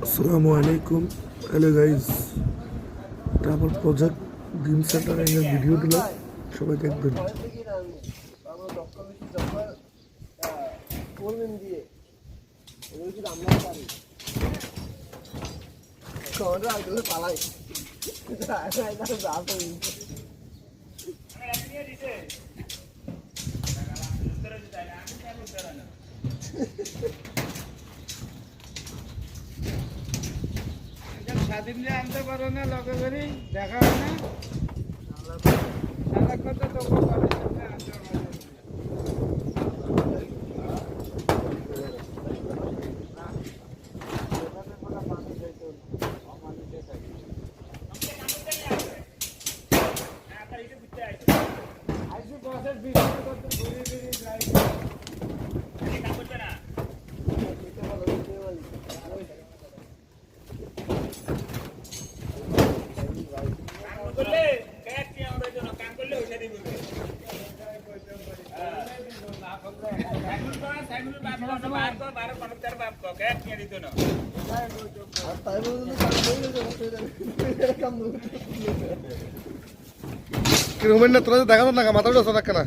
আসসালামু আলাইকুম। Hello guys, এটা আমার প্রজেক্ট ড্রিম সেন্টার এর ভিডিওগুলো সবাই দেখবেন। স্বাধীন আনতে পারো না, লগে করি দেখা হয় না সারা কথা তো বসের ভিতরে করতে ঘুরে ঘুরে যাই রুমের না তোরা দেখা না মাথা উঠে না কেনা